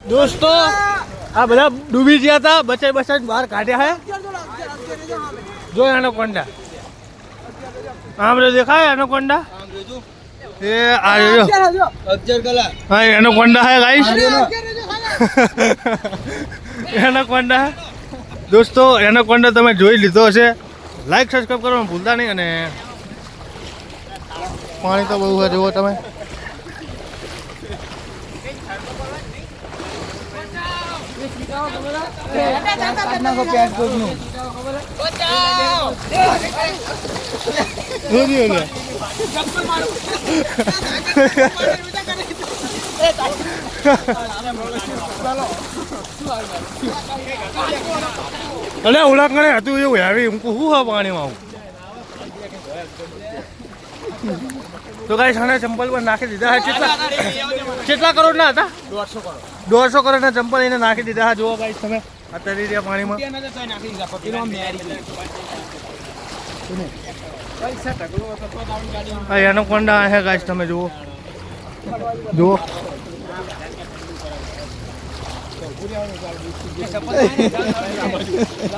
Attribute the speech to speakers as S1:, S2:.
S1: દોસ્તો આ બધા ડૂબી ગયા હતા, બચાઈ બહાર કાઢ્યા હે. જો એનાકોન્ડા આમ દેખાય, એનાકોન્ડા એ આ હા એનાકોન્ડા હે ગાઈસ. એનાકોન્ડા દોસ્તો, એનાકોન્ડા તમે જોઈ લીધો હશે. લાઈક સબસ્ક્રાઈબ કરવાનું ભૂલતા નહીં. અને પાણી તો બહુ છે, જુઓ તમે. અરે ઓલા કણે હતું એવું હેવી હું શું હા પાણીમાં આવું. તો ગાઈસ આને ચંપલ પર નાખી દીધા છે. કેટલા કરોડના હતા? 150 કરોડના ચંપલ એને નાખી દીધા. જુઓ ગાઈસ તમે આ તરી રહ્યા પાણીમાં. હા એનાકોન્ડા હે ગાઈસ, તમે જુઓ જુઓ.